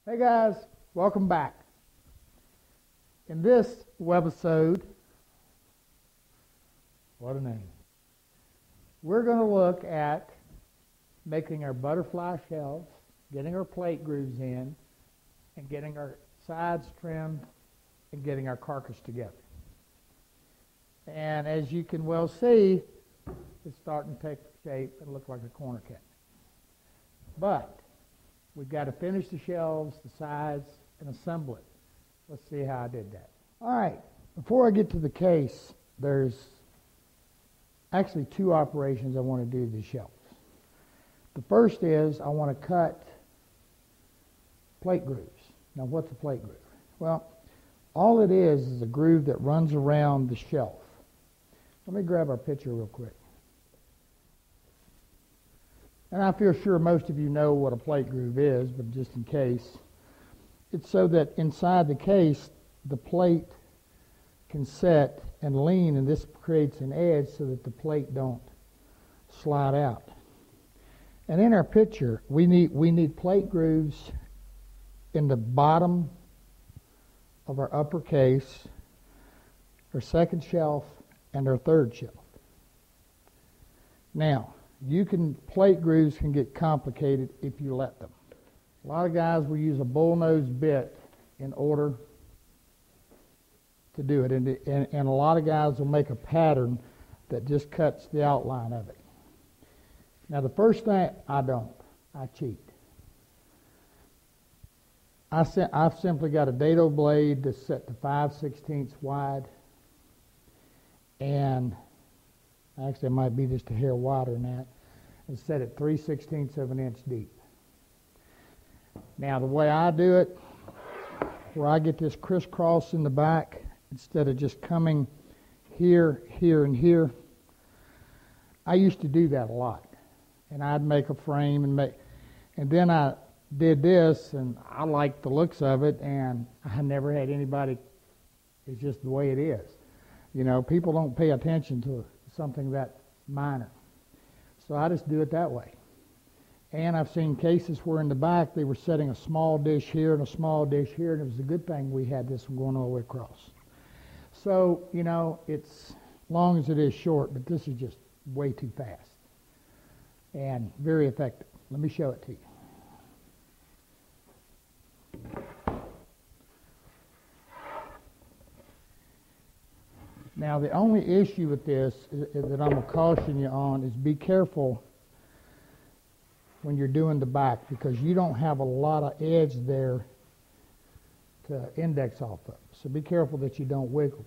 Hey guys, welcome back. In this webisode, what a name, we're going to look at making our butterfly shelves, getting our plate grooves in, and getting our sides trimmed, and getting our carcass together. And as you can well see, it's starting to take shape and look like a corner cabinet. But we've got to finish the shelves, the sides, and assemble it. Let's see how I did that. All right, before I get to the case, there's actually two operations I want to do to the shelves. The first is I want to cut plate grooves. Now, what's a plate groove? Well, all it is a groove that runs around the shelf. Let me grab our picture real quick. And I feel sure most of you know what a plate groove is, but just in case, it's so that inside the case, the plate can set and lean, and this creates an edge so that the plate don't slide out. And in our picture, we need plate grooves in the bottom of our upper case, our second shelf, and our third shelf. Now, plate grooves can get complicated if you let them. A lot of guys will use a bullnose bit in order to do it, and a lot of guys will make a pattern that just cuts the outline of it. Now, the first thing, I cheat. I've simply got a dado blade that's set to 5/16 wide, and actually it might be just a hair wider than that, and set it 3/16 of an inch deep. Now, the way I do it, where I get this crisscross in the back, instead of just coming here, here, and here, I used to do that a lot. And I'd make a frame and then I did this, and I liked the looks of it, and I never had anybody, it's just the way it is. You know, people don't pay attention to something that minor. So I just do it that way. And I've seen cases where in the back they were setting a small dish here and a small dish here, and it was a good thing we had this one going all the way across. So, you know, it's long as it is short, but this is just way too fast and very effective. Let me show it to you. Now, the only issue with this is that I'm going to caution you on is be careful when you're doing the back, because you don't have a lot of edge there to index off of. So be careful that you don't wiggle.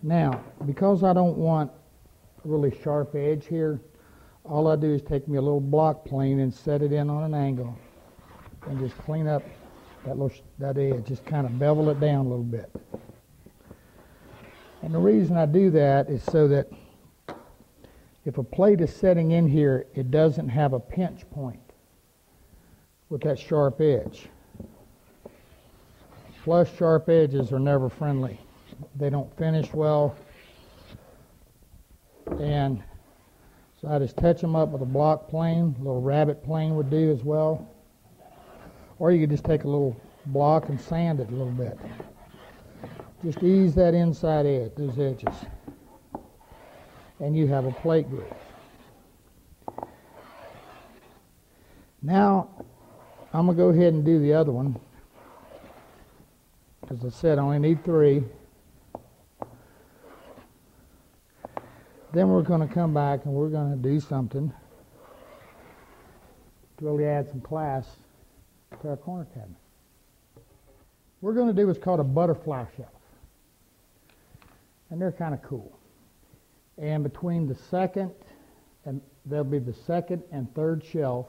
Now, because I don't want a really sharp edge here, all I do is take me a little block plane and set it in on an angle and just clean up that edge, just kind of bevel it down a little bit. And the reason I do that is so that if a plate is setting in here, it doesn't have a pinch point with that sharp edge. Flush sharp edges are never friendly. They don't finish well, and so I just touch them up with a block plane. A little rabbit plane would do as well, or you could just take a little block and sand it a little bit. Just ease that inside edge, those edges, and you have a plate groove. Now I'm going to go ahead and do the other one. As I said, I only need 3. Then we're going to come back and we're going to do something to really add some class to our corner cabinet. We're going to do what's called a butterfly shelf. and they're kind of cool. And between the second, and there'll be the second and third shelf,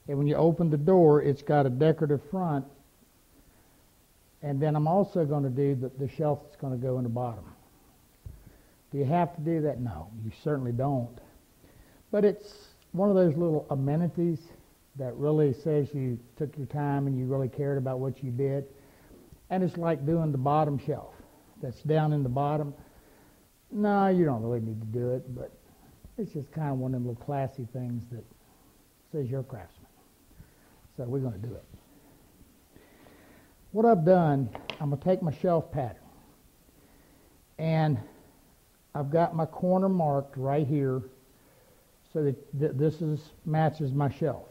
and when you open the door, it's got a decorative front, and then I'm also going to do the shelf that's going to go in the bottom. Do you have to do that? No, you certainly don't. But it's one of those little amenities that really says you took your time and you really cared about what you did. And it's like doing the bottom shelf that's down in the bottom. No, you don't really need to do it, but it's just kind of one of them little classy things that says you're a craftsman. So we're going to do it. What I've done, I'm going to take my shelf pattern, and I've got my corner marked right here so that this matches my shelf.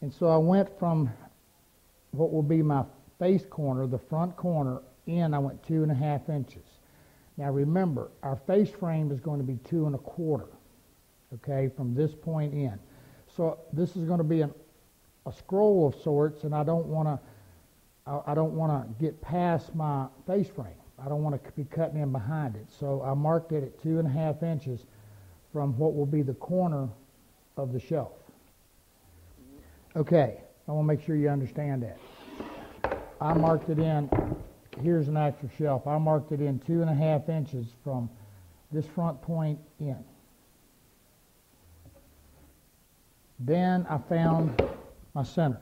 And so I went from what will be my face corner, the front corner, in, I went 2.5 inches. Now remember, our face frame is going to be 2 1/4, okay, from this point in. So this is going to be a scroll of sorts, and I don't want to get past my face frame. I don't want to be cutting in behind it. So I marked it at 2.5 inches from what will be the corner of the shelf. Okay, I want to make sure you understand that. I marked it in, here's an actual shelf. I marked it in 2.5 inches from this front point in. Then I found my center.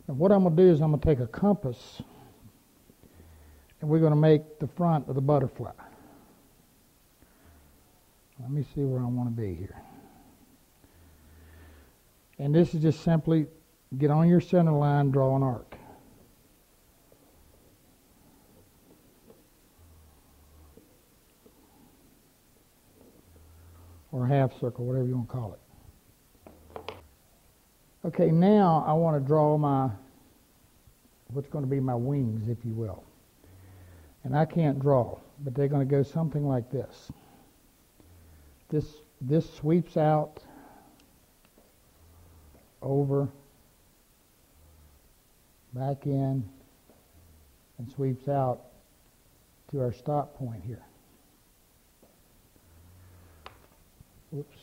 And what I'm going to do is I'm going to take a compass, and we're going to make the front of the butterfly. Let me see where I want to be here. And this is just simply get on your center line, draw an arc. Or a half circle, whatever you want to call it. Okay, now I want to draw what's going to be my wings, if you will. And I can't draw, but they're going to go something like this. This sweeps out over, back in, and sweeps out to our stop point here. Whoops.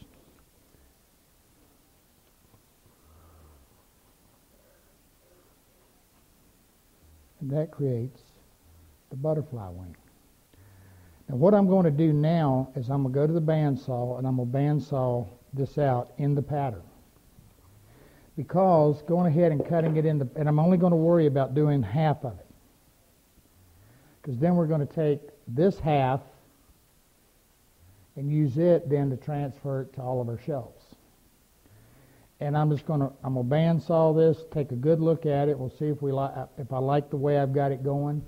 And that creates the butterfly wing. Now what I'm going to do now is I'm going to go to the bandsaw, and I'm going to bandsaw this out in the pattern. Because going ahead and cutting it in and I'm only going to worry about doing half of it. Because then we're going to take this half and use it then to transfer it to all of our shelves. And I'm going to bandsaw this, take a good look at it. We'll see if I like the way I've got it going,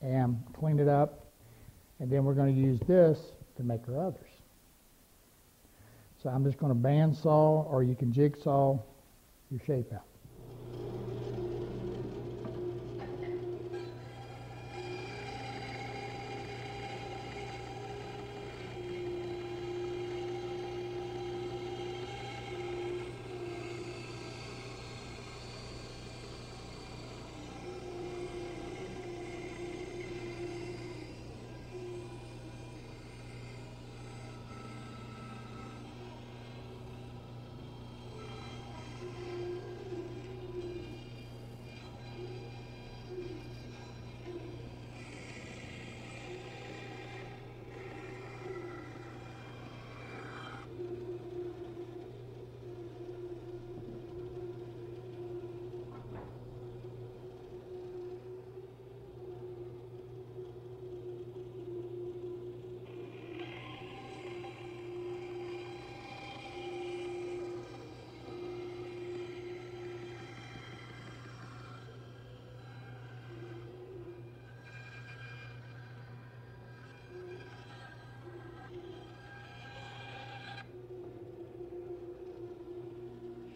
and clean it up. And then we're going to use this to make our others. So I'm just going to bandsaw, or you can jigsaw your shape out.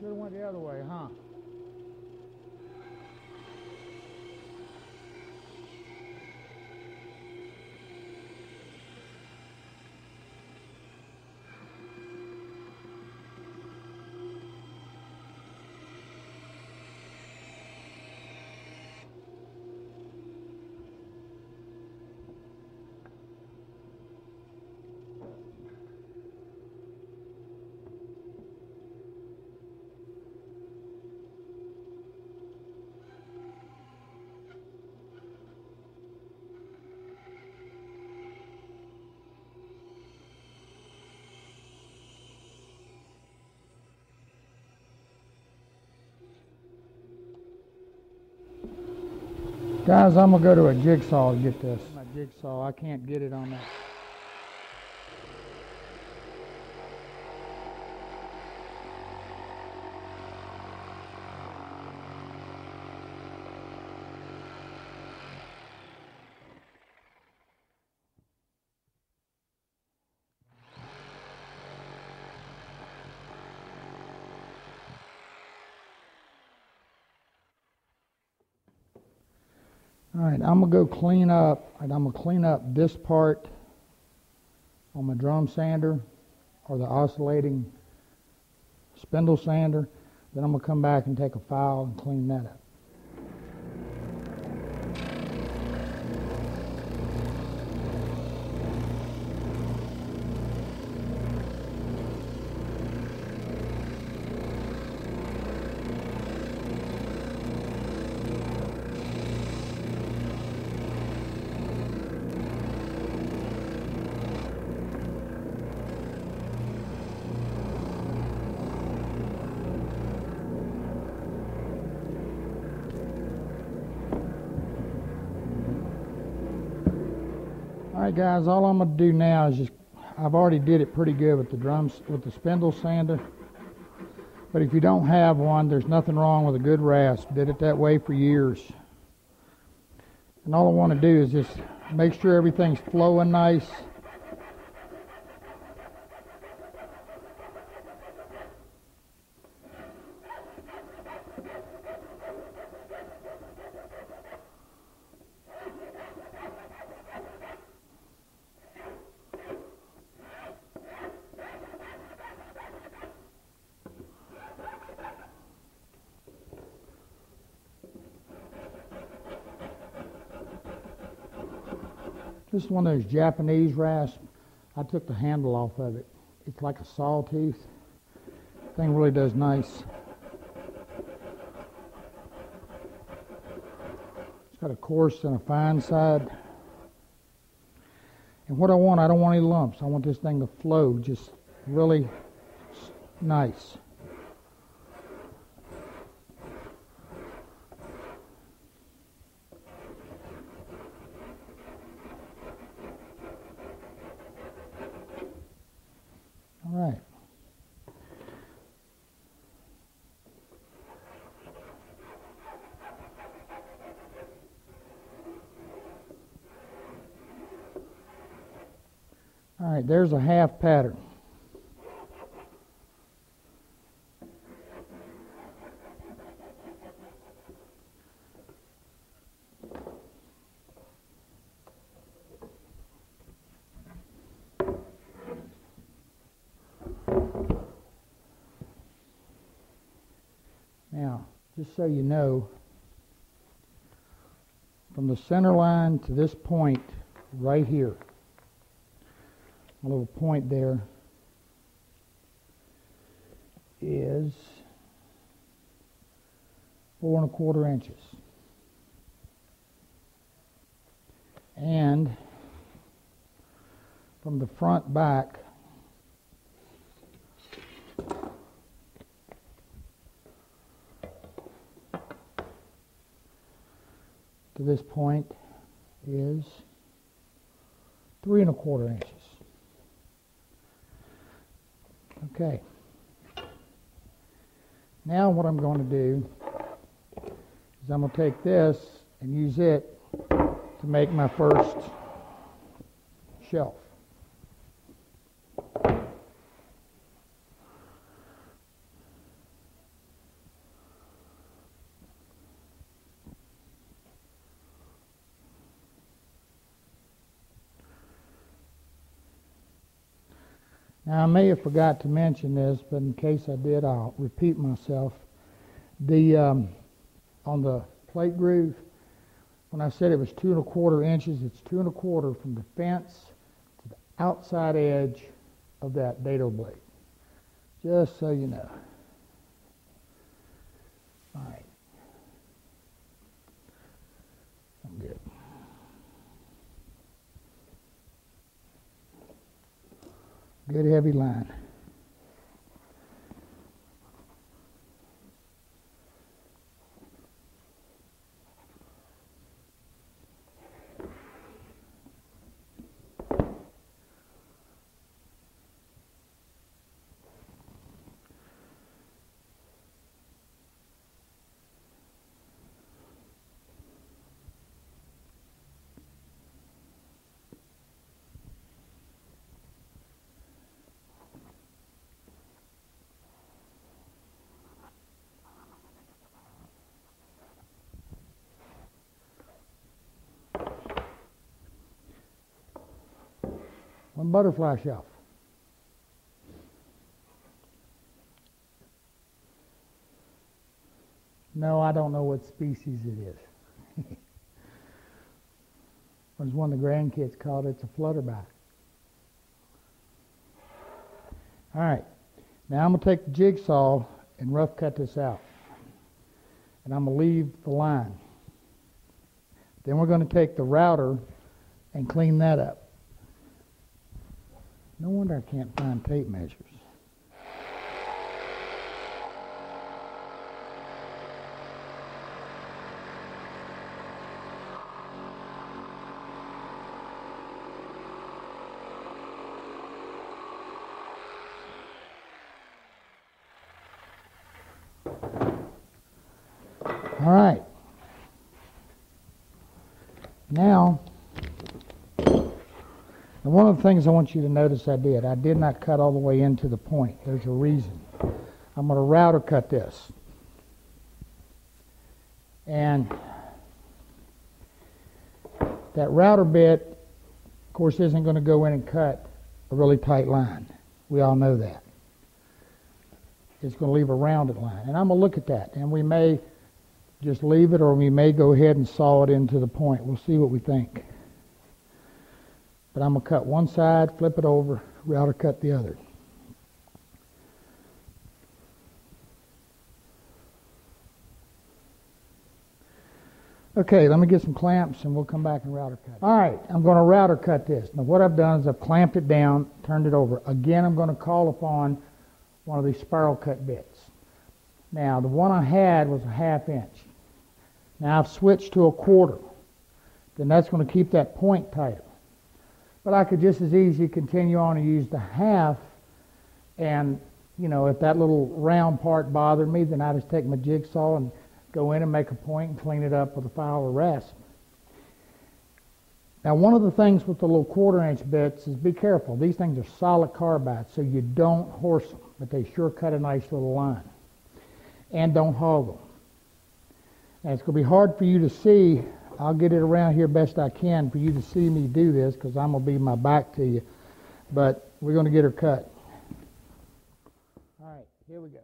Should have went the other way, huh? Guys, I'm gonna go to a jigsaw to get this. My jigsaw, I can't get it on that. All right, I'm gonna go clean up, and I'm gonna clean up this part on my drum sander or the oscillating spindle sander. Then I'm gonna come back and take a file and clean that up. Alright guys, all I'm going to do now is I've already did it pretty good with the spindle sander. But if you don't have one, there's nothing wrong with a good rasp. Did it that way for years. And all I want to do is just make sure everything's flowing nice. This is one of those Japanese rasps. I took the handle off of it. It's like a sawtooth. Thing really does nice. It's got a coarse and a fine side. And what I don't want any lumps. I want this thing to flow just really nice. All right. All right, there's a half pattern. Now, just so you know, from the center line to this point right here, a little point there is 4 1/4 inches. And from the front back to this point is 3 1/4 inches. Okay. Now what I'm going to do is I'm going to take this and use it to make my first shelf. Now, I may have forgot to mention this, but in case I did, I'll repeat myself. On the plate groove, when I said it was 2 1/4 inches, it's 2 1/4 from the fence to the outside edge of that dado blade. Just so you know. All right. I'm good. Good heavy line. One butterfly shelf. No, I don't know what species it is. As one of the grandkids called it, it's a flutterby. All right, now I'm going to take the jigsaw and rough cut this out. And I'm going to leave the line. Then we're going to take the router and clean that up. No wonder I can't find tape measures. All right. Now, one of the things I want you to notice I did not cut all the way into the point. There's a reason. I'm going to router cut this. And that router bit, of course, isn't going to go in and cut a really tight line. We all know that. It's going to leave a rounded line. And I'm going to look at that. And we may just leave it, or we may go ahead and saw it into the point. We'll see what we think. But I'm going to cut one side, flip it over, router cut the other. Okay, let me get some clamps and we'll come back and router cut it. All right, I'm going to router cut this. Now what I've done is I've clamped it down, turned it over. Again, I'm going to call upon one of these spiral cut bits. Now the one I had was a 1/2 inch. Now I've switched to a 1/4. Then that's going to keep that point tighter. But I could just as easily continue on and use the 1/2, and you know, if that little round part bothered me, then I just take my jigsaw and go in and make a point and clean it up with a file or rasp. Now one of the things with the little 1/4 inch bits is be careful. These things are solid carbide, so you don't horse them, but they sure cut a nice little line. And don't hog them. And it's going to be hard for you to see. I'll get it around here best I can for you to see me do this, because I'm going to be my back to you. But we're going to get her cut. All right, here we go.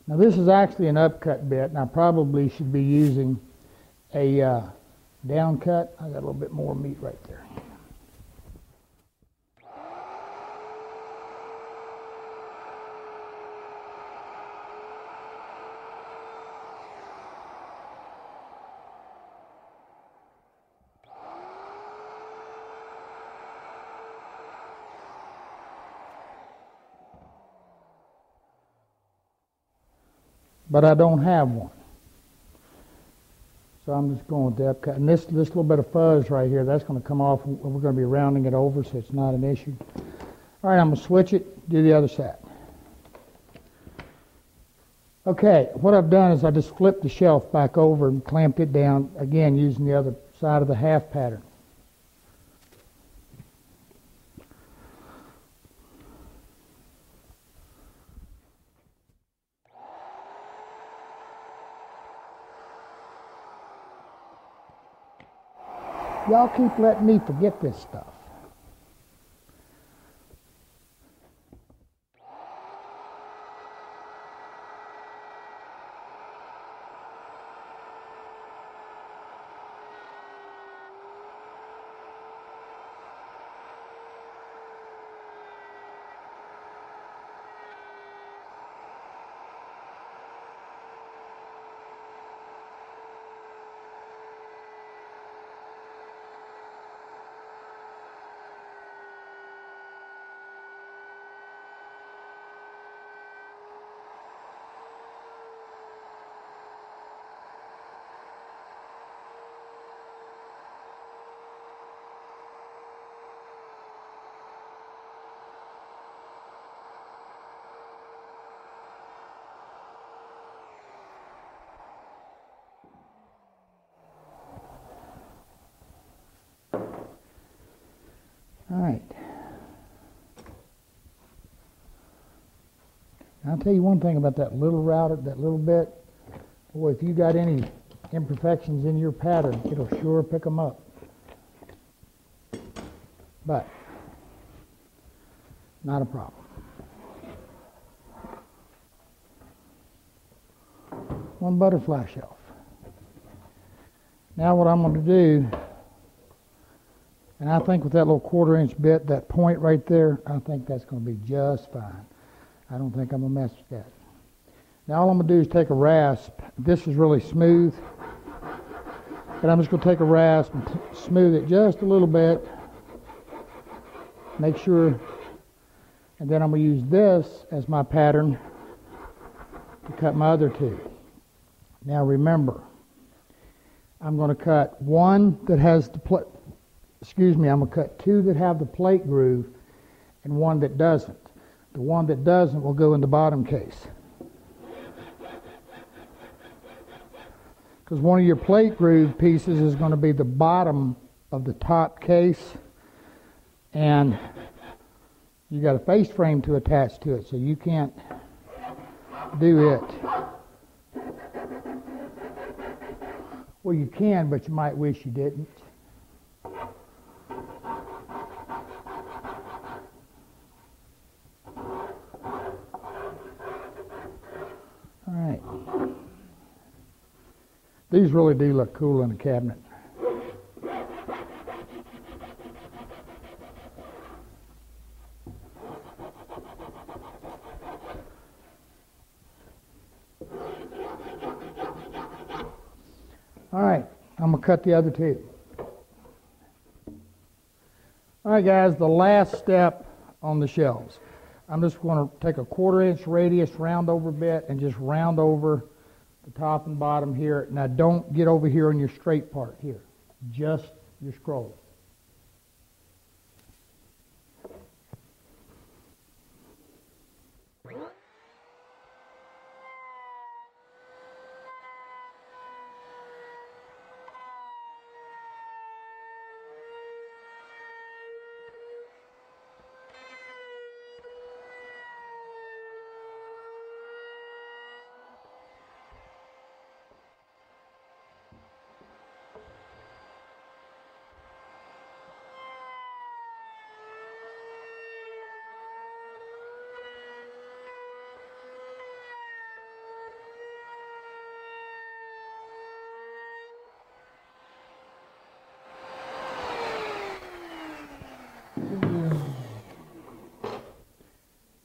Now this is actually an upcut bit, and I probably should be using a down cut. I got a little bit more meat right there. But I don't have one. So I'm just going with the upcut. And this little bit of fuzz right here, that's going to come off. We're going to be rounding it over, so it's not an issue. All right, I'm going to switch it, do the other side. Okay, what I've done is I just flipped the shelf back over and clamped it down, again, using the other side of the 1/2 pattern. Y'all keep letting me forget this stuff. All right. I'll tell you one thing about that little router, that little bit. Boy, if you got any imperfections in your pattern, it'll sure pick them up. But not a problem. One butterfly shelf. Now what I'm going to do, and I think with that little 1/4 inch bit, that point right there, I think that's going to be just fine. I don't think I'm going to mess with that. Now all I'm going to do is take a rasp. This is really smooth, but I'm just going to take a rasp and smooth it just a little bit. Make sure, and then I'm going to use this as my pattern to cut my other two. Now remember, I'm going to cut one that has the plate, I'm going to cut two that have the plate groove and one that doesn't. The one that doesn't will go in the bottom case. Because one of your plate groove pieces is going to be the bottom of the top case, and you got a face frame to attach to it, so you can't do it. Well, you can, but you might wish you didn't. All right. These really do look cool in a cabinet. All right, I'm going to cut the other two. All right, guys, the last step on the shelves. I'm just going to take a 1/4 inch radius round over bit and just round over the top and bottom here. Now don't get over here on your straight part here, just your scroll.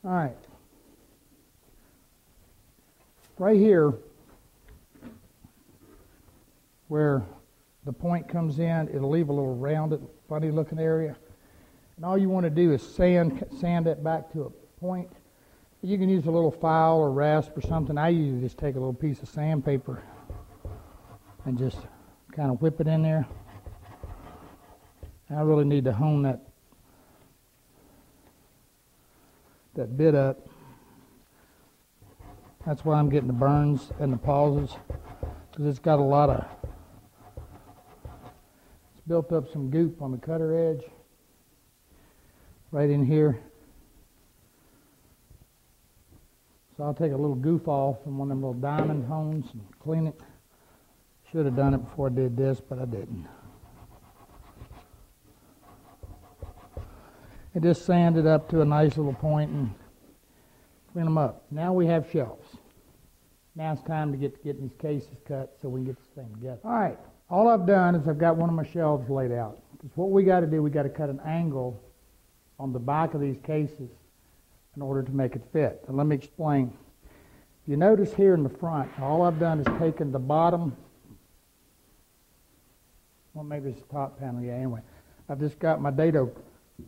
All right. Right here, where the point comes in, it'll leave a little rounded, funny looking area. And all you want to do is sand it back to a point. You can use a little file or rasp or something. I usually just take a little piece of sandpaper and just kind of whip it in there. I really need to hone that bit up. That's why I'm getting the burns and the pauses, because it's got a lot of, it's built up some goop on the cutter edge right in here. So I'll take a little goof off from one of them little diamond hones and clean it. Should have done it before I did this, but I didn't. And just sand it up to a nice little point and clean them up. Now we have shelves. Now it's time to get these cases cut so we can get this thing together. All right, all I've done is I've got one of my shelves laid out. Because what we got to do, we got to cut an angle on the back of these cases in order to make it fit. And let me explain. If you notice here in the front, all I've done is taken the bottom, well, maybe it's the top panel, yeah, anyway. I've just got my dado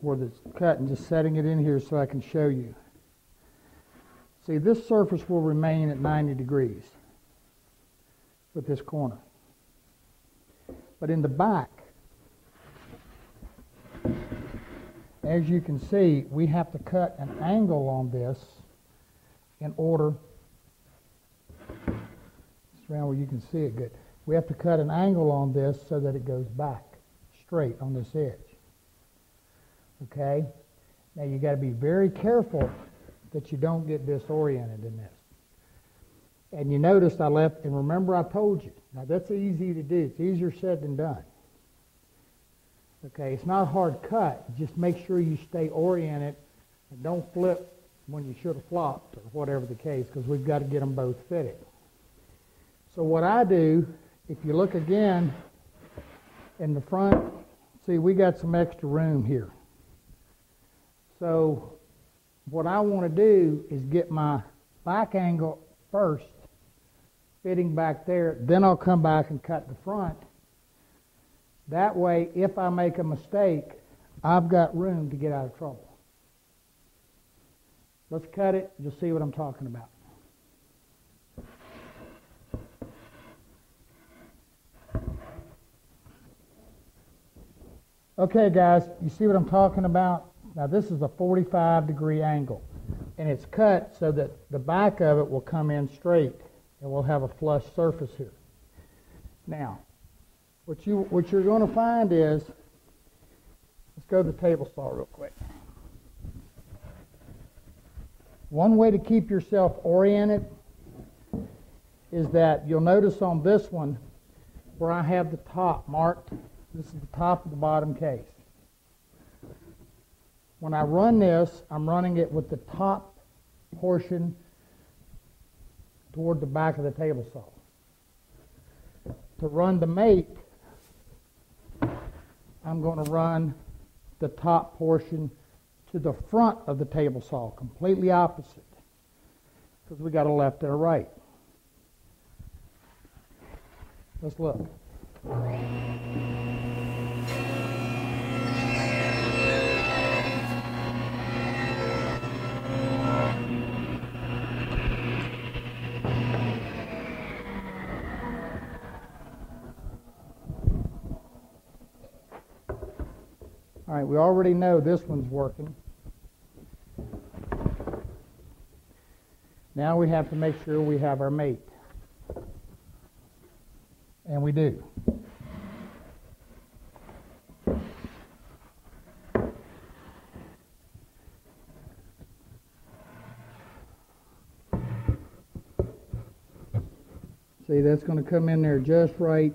where it's cut and just setting it in here so I can show you. See, this surface will remain at 90 degrees with this corner. But in the back, as you can see, we have to cut an angle on this in order, it's around where you can see it good. We have to cut an angle on this so that it goes back straight on this edge. Okay? Now you got to be very careful that you don't get disoriented in this. And you noticed I left, and remember I told you, now that's easy to do. It's easier said than done. Okay, it's not hard cut. Just make sure you stay oriented and don't flip when you should have flopped or whatever the case, because we've got to get them both fitted. So what I do, if you look again in the front, see we got some extra room here. So what I want to do is get my back angle first, fitting back there, then I'll come back and cut the front. That way, if I make a mistake, I've got room to get out of trouble. Let's cut it, you'll see what I'm talking about. Okay guys, you see what I'm talking about? Now this is a 45-degree angle, and it's cut so that the back of it will come in straight, and we'll have a flush surface here. Now, what you're going to find is, let's go to the table saw real quick. One way to keep yourself oriented is that you'll notice on this one where I have the top marked, this is the top of the bottom case. When I run this, I'm running it with the top portion toward the back of the table saw. To run the mate, I'm going to run the top portion to the front of the table saw, completely opposite, because we got a left and a right. Let's look. All right, we already know this one's working. Now we have to make sure we have our mate. And we do. See, that's going to come in there just right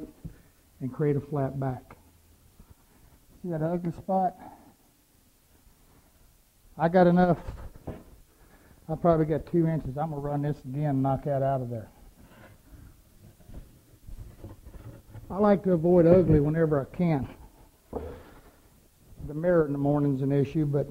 and create a flat back. See that ugly spot? I got enough. I probably got 2 inches. I'm going to run this again and knock that out of there. I like to avoid ugly whenever I can. The mirror in the morning's an issue, but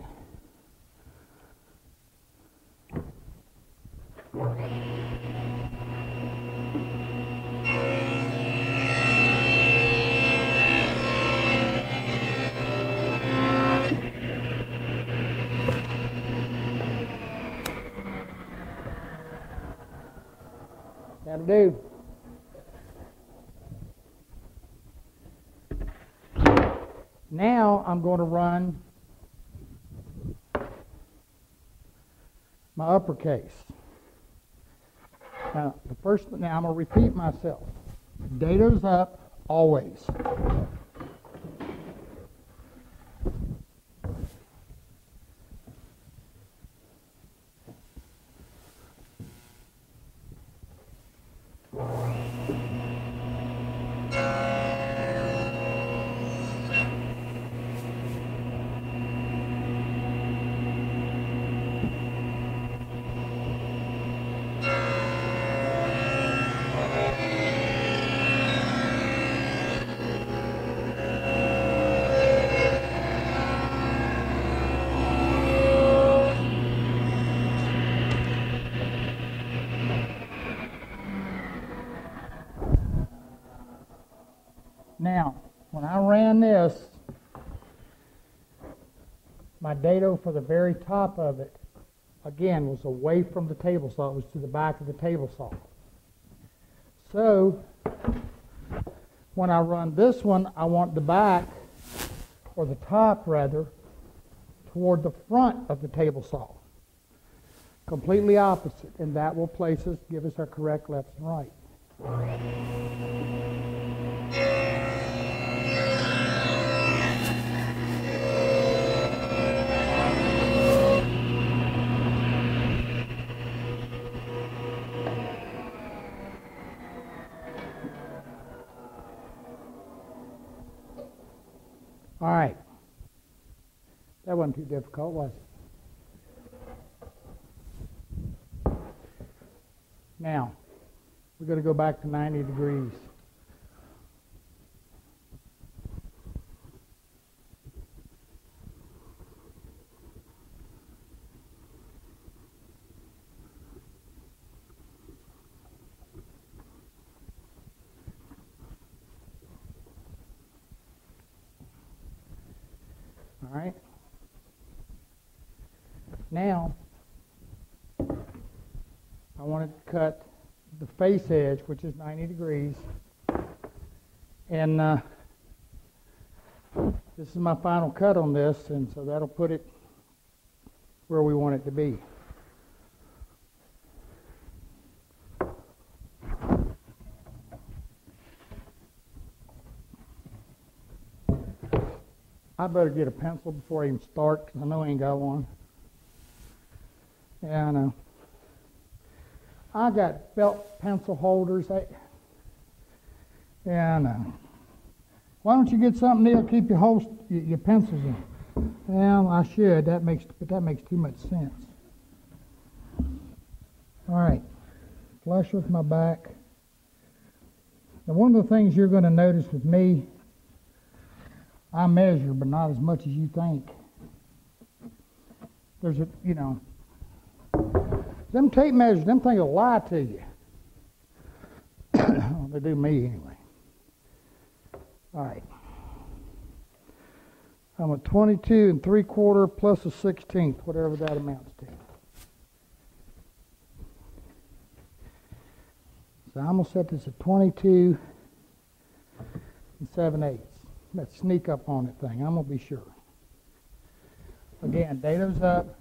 that'll do. Now I'm going to run my uppercase. Now I'm going to repeat myself. Dado's up always. Now, when I ran this, my dado for the very top of it, again, was away from the table saw. It was to the back of the table saw. So, when I run this one, I want the back, or the top rather, toward the front of the table saw. Completely opposite, and that will give us our correct left and right. All right. That wasn't too difficult, was it? Now, we're going to go back to 90 degrees. All right. Now, I want to cut the face edge, which is 90 degrees. And this is my final cut on this, and so that'll put it where we want it to be. I better get a pencil before I even start, because I know I ain't got one. Yeah, I know. I got belt pencil holders. Yeah, I know. Why don't you get something that'll keep your pencils in? Well, I should. But that makes too much sense. All right, flush with my back. Now, one of the things you're going to notice with me, I measure, but not as much as you think. There's them tape measures, them things will lie to you. Well, they do me anyway. All right. I'm a 22 3/4 plus a 16th, whatever that amounts to. So I'm going to set this at 22 7/8. Let's sneak up on that thing. I'm going to be sure. Again, dado's up.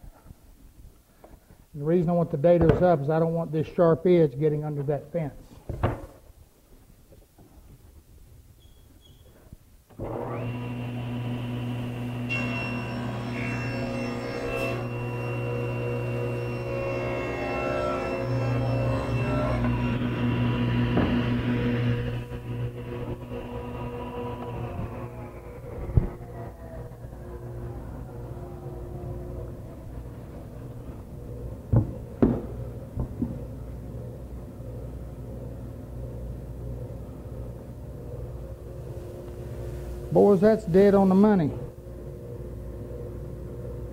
And the reason I want the dado's up is I don't want this sharp edge getting under that fence. Boys, that's dead on the money.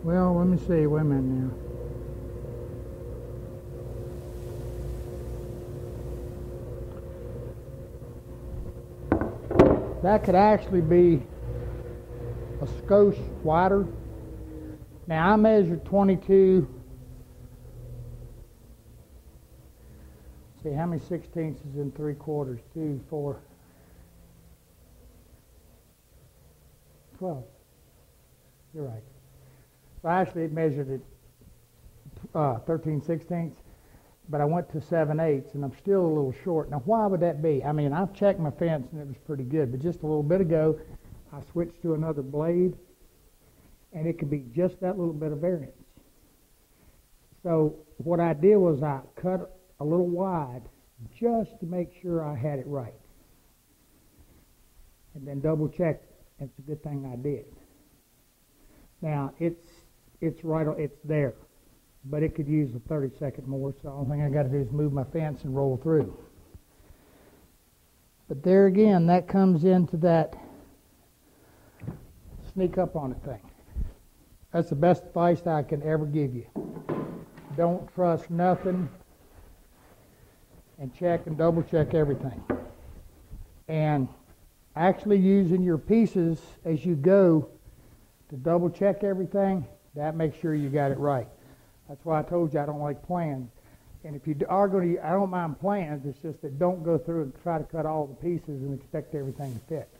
Well, let me see. Wait a minute now. That could actually be a skosh wider. Now, I measured 22. See, how many 16ths is in 3/4? 2, 4, 12. You're right. So I actually measured it 13/16, but I went to 7/8, and I'm still a little short. Now, why would that be? I mean, I've checked my fence, and it was pretty good, but just a little bit ago, I switched to another blade, and it could be just that little bit of variance. So what I did was I cut a little wide just to make sure I had it right, and then double checked. It's a good thing I did. Now it's right. It's there, but it could use a 30-second more. So the only thing I got to do is move my fence and roll through. But there again, that comes into that sneak up on it thing. That's the best advice I can ever give you. Don't trust nothing, and check and double check everything. And actually using your pieces as you go to double check everything, that makes sure you got it right. That's why I told you I don't like plans. And if you are going to, I don't mind plans, it's just that don't go through and try to cut all the pieces and expect everything to fit.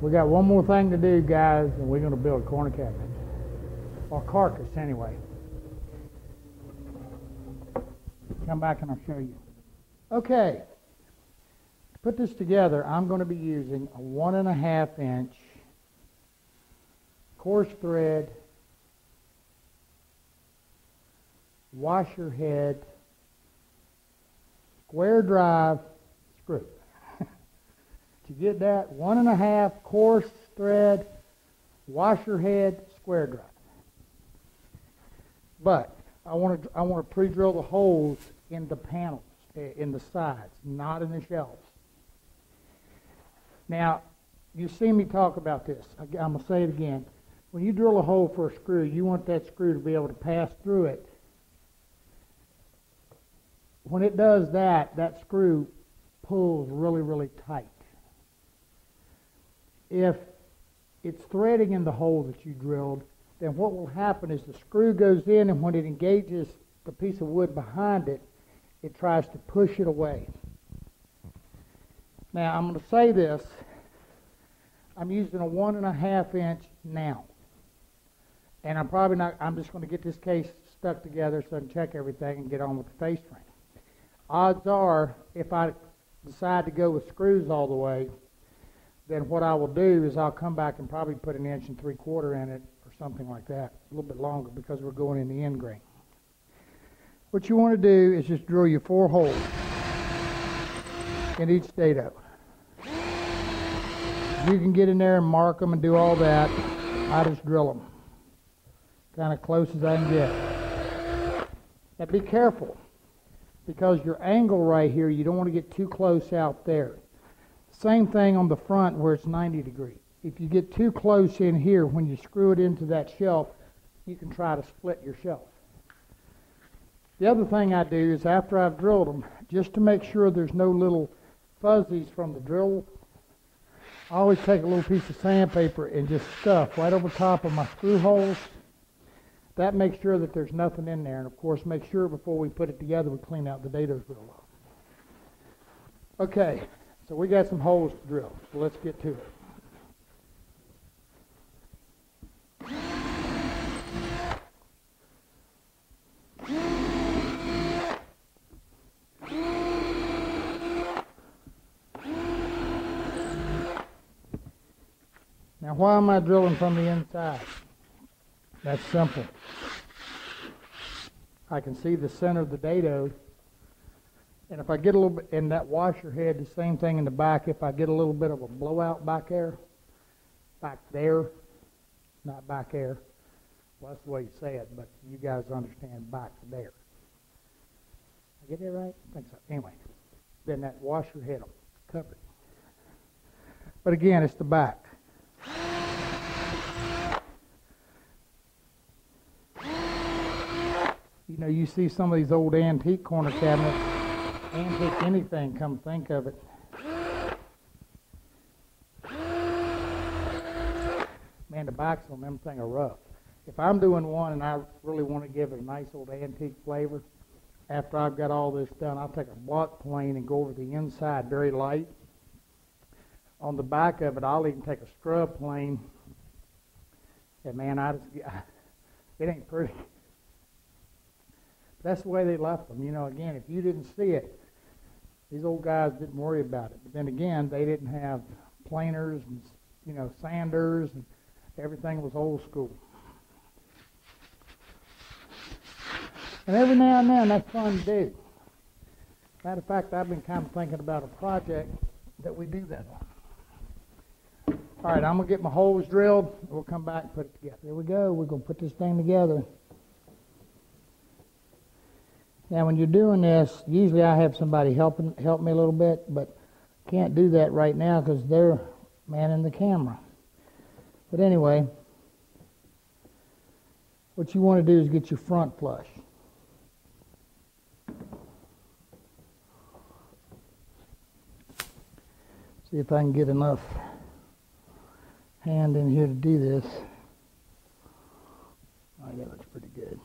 We got one more thing to do, guys, and we're going to build a corner cabinet. Or carcass, anyway. Come back and I'll show you. Okay. To put this together, I'm going to be using a 1.5 inch coarse thread washer head square drive screw. To get that, 1.5 coarse thread washer head square drive. But I want to pre-drill the holes in the panels, in the sides, not in the shelves. Now, you see me talk about this. I'm going to say it again. When you drill a hole for a screw, you want that screw to be able to pass through it. When it does that, that screw pulls really, really tight. If it's threading in the hole that you drilled, then what will happen is the screw goes in, and when it engages the piece of wood behind it, it tries to push it away. Now, I'm going to say this. I'm using a 1.5 inch now. And I'm probably not, I'm just going to get this case stuck together so I can check everything and get on with the face frame. Odds are, if I decide to go with screws all the way, then what I will do is I'll come back and probably put 1 3/4 in it or something like that, a little bit longer because we're going in the end grain. What you want to do is just drill your 4 holes in each dado. You can get in there and mark them and do all that. I just drill them kind of close as I can get. Now be careful, because your angle right here, you don't want to get too close out there. Same thing on the front where it's 90 degrees. If you get too close in here, when you screw it into that shelf, you can try to split your shelf. The other thing I do is after I've drilled them, just to make sure there's no little fuzzies from the drill, I always take a little piece of sandpaper and just stuff right over top of my screw holes. That makes sure that there's nothing in there. And of course, make sure before we put it together, we clean out the dados real well. Okay, so we got some holes to drill. So let's get to it. Now, why am I drilling from the inside? That's simple. I can see the center of the dado, and if I get a little bit in that washer head, the same thing in the back. If I get a little bit of a blowout back there, not back there. Well, that's the way you say it, but you guys understand back there. I get that right? I think so. Anyway, then that washer head will cover it. But again, it's the back. You know, you see some of these old antique corner cabinets, antique anything, come think of it. Man, the backs on them things are rough. If I'm doing one and I really want to give it a nice old antique flavor, after I've got all this done, I'll take a block plane and go over the inside very light. On the back of it, I'll even take a scrub plane. And man, it ain't pretty. That's the way they left them. You know, again, if you didn't see it, these old guys didn't worry about it. But then again, they didn't have planers and, you know, sanders, and everything was old school. And every now and then, that's fun to do. Matter of fact, I've been kind of thinking about a project that we do that on. All right, I'm going to get my holes drilled. We'll come back and put it together. Here we go. We're going to put this thing together. Now, when you're doing this, usually I have somebody help me a little bit, but can't do that right now because they're manning the camera. But anyway, what you want to do is get your front flush. See if I can get enough hand in here to do this. Oh, that looks pretty good.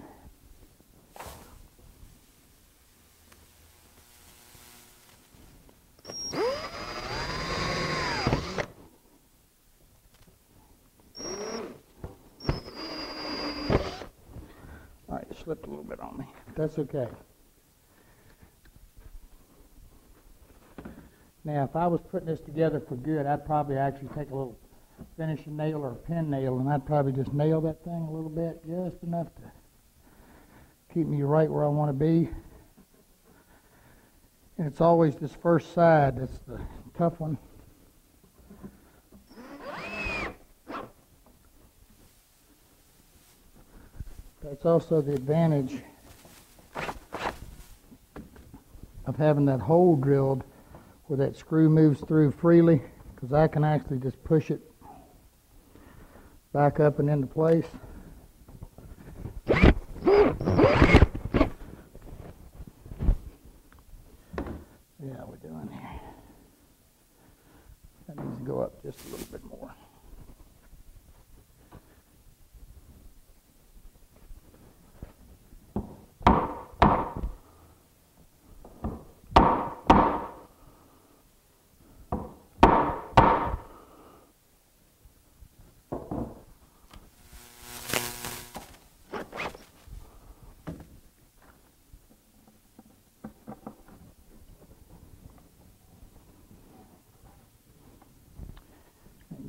slipped a little bit on me. That's okay. Now, if I was putting this together for good, I'd probably actually take a little finishing nail or a pin nail, and I'd probably just nail that thing a little bit, just enough to keep me right where I want to be. And it's always this first side that's the tough one. That's also the advantage of having that hole drilled where that screw moves through freely, because I can actually just push it back up and into place. Yeah, we're doing here. That needs to go up just a little bit more.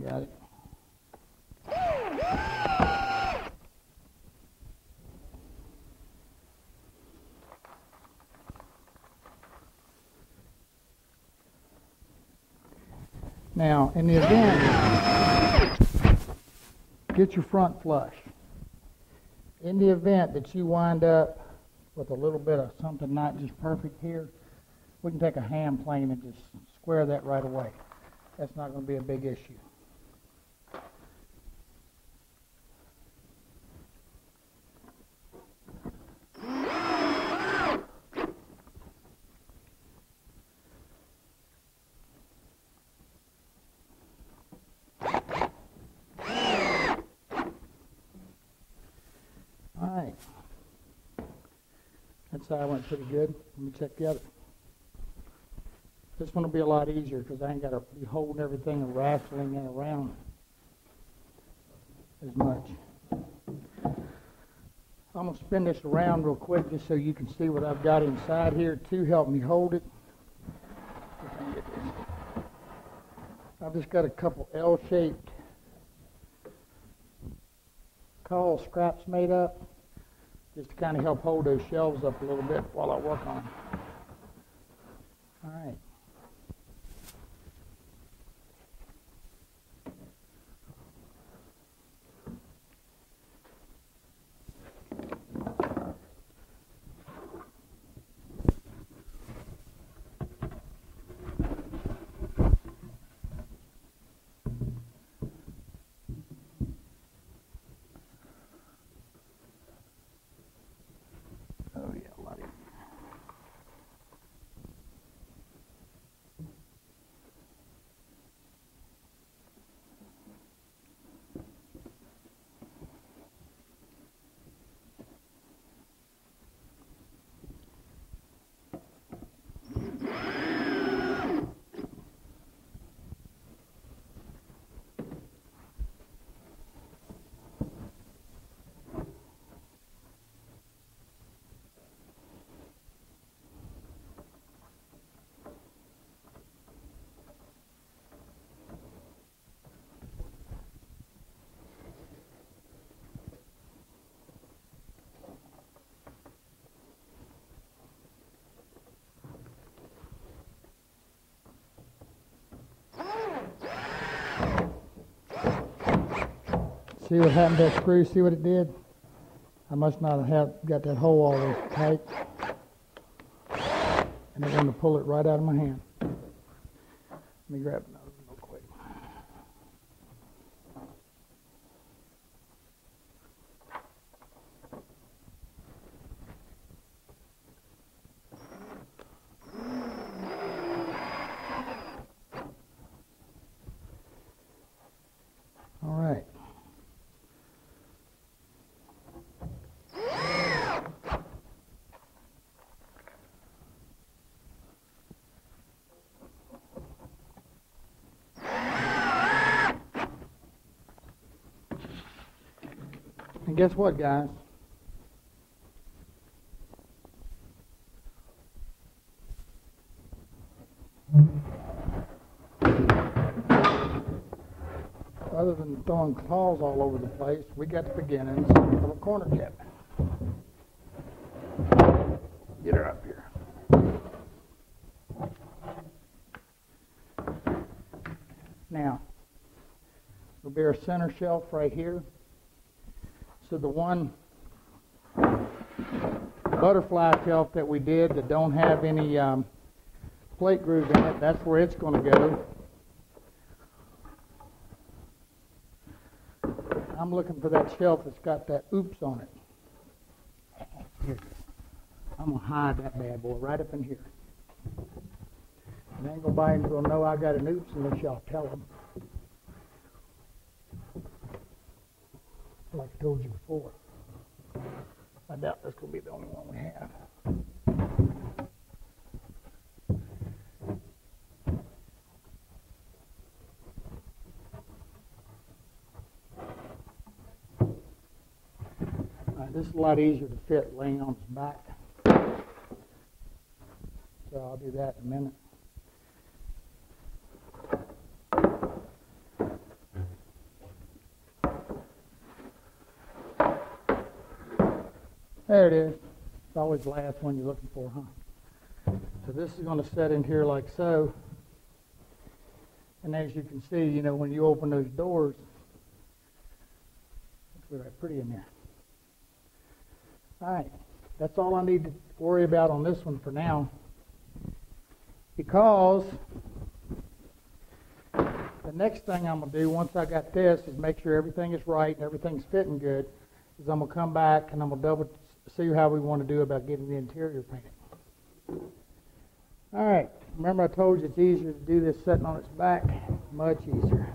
Got it. Now, in the event, get your front flush. In the event that you wind up with a little bit of something not just perfect here, we can take a hand plane and just square that right away. That's not going to be a big issue. That side went pretty good. Let me check the other. This one will be a lot easier because I ain't got to be holding everything and wrestling it around as much. I'm going to spin this around real quick just so you can see what I've got inside here to help me hold it. I've just got a couple L-shaped cowl scraps made up, just to kind of help hold those shelves up a little bit while I work on them. All right. Oh yeah, a lot easier. See what happened to that screw? See what it did? I must not have got that hole all the way tight. And I want to pull it right out of my hand. Let me grab another one real quick. All right. And guess what, guys? other than throwing claws all over the place, we got the beginnings of a corner cabinet. Get her up here. Now, there'll be our center shelf right here. So the one butterfly shelf that we did that don't have any plate grooves in it, that's where it's going to go. I'm looking for that shelf that's got that oops on it. Here. I'm going to hide that bad boy right up in here. And ain't nobody's going to know I got an oops unless y'all tell them. Like I told you before. I doubt that's going to be the only one we have. This is a lot easier to fit laying on its back. So I'll do that in a minute. There it is. It's always the last one you're looking for, huh? So this is going to set in here like so. And as you can see, you know, when you open those doors, it's really pretty in there. All right, that's all I need to worry about on this one for now, because the next thing I'm going to do once I got this is make sure everything is right and everything's fitting good, is I'm going to come back and I'm going to double see how we want to do about getting the interior painted. All right, remember I told you it's easier to do this sitting on its back, much easier.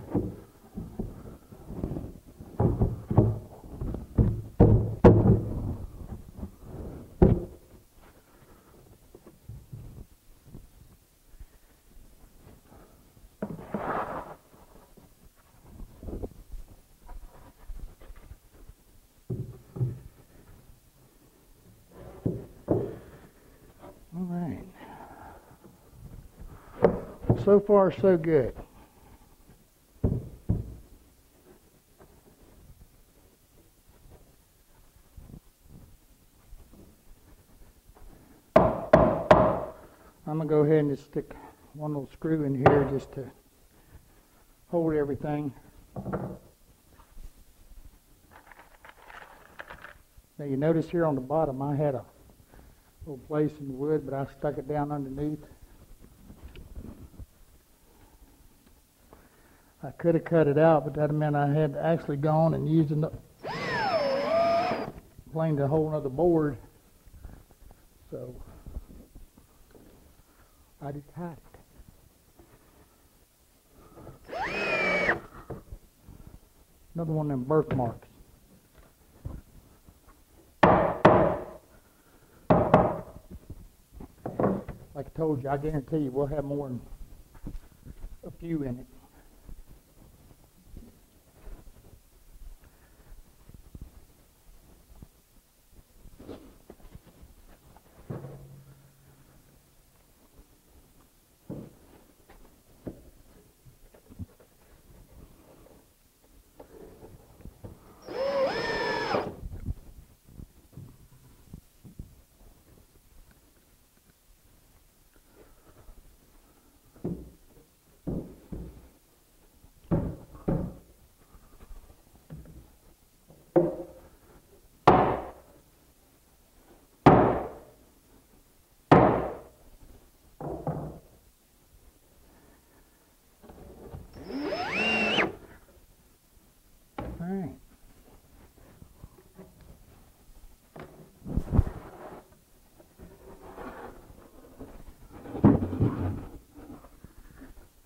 So far, so good. I'm going to go ahead and just stick one little screw in here just to hold everything. Now you notice here on the bottom I had a little place in the wood, but I stuck it down underneath. I could have cut it out, but that meant I had actually gone and used another planed a whole other board. So I just had it. Another one of them birthmarks. Like I told you, I guarantee you we'll have more than a few in it.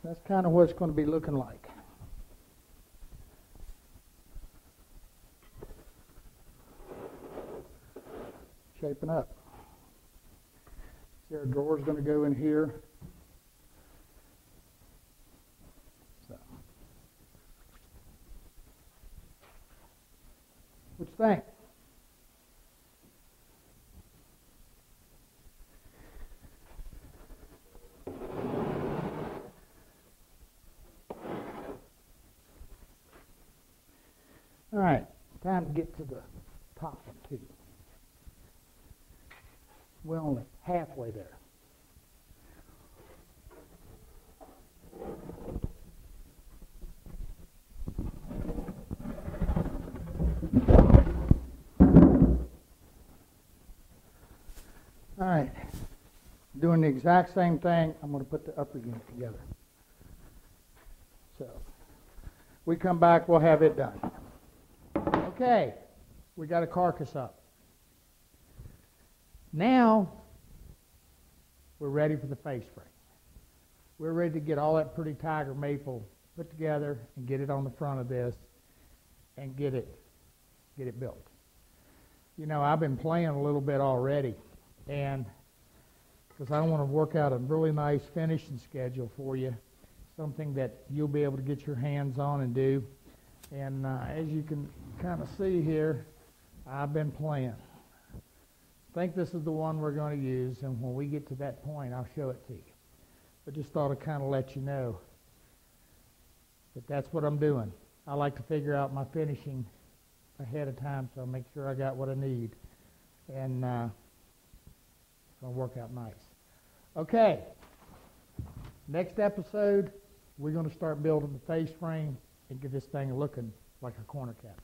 That's kind of what it's going to be looking like. Shaping up. See, our drawer's going to go in here. So, what you think? All right, time to get to the top one too. We're only halfway there. All right, doing the exact same thing. I'm going to put the upper unit together. So, we come back, we'll have it done. Okay, we got a carcass up. Now, we're ready for the face frame. We're ready to get all that pretty tiger maple put together and get it on the front of this and get it built. You know, I've been playing a little bit already, and because I want to work out a really nice finishing schedule for you, something that you'll be able to get your hands on and do. And as you can kind of see here, I've been playing. I think this is the one we're going to use, and when we get to that point, I'll show it to you. But just thought I'd kind of let you know that that's what I'm doing. I like to figure out my finishing ahead of time, so I'll make sure I got what I need. And it's going to work out nice. Okay, next episode, we're going to start building the face frame and get this thing looking like a corner cabinet.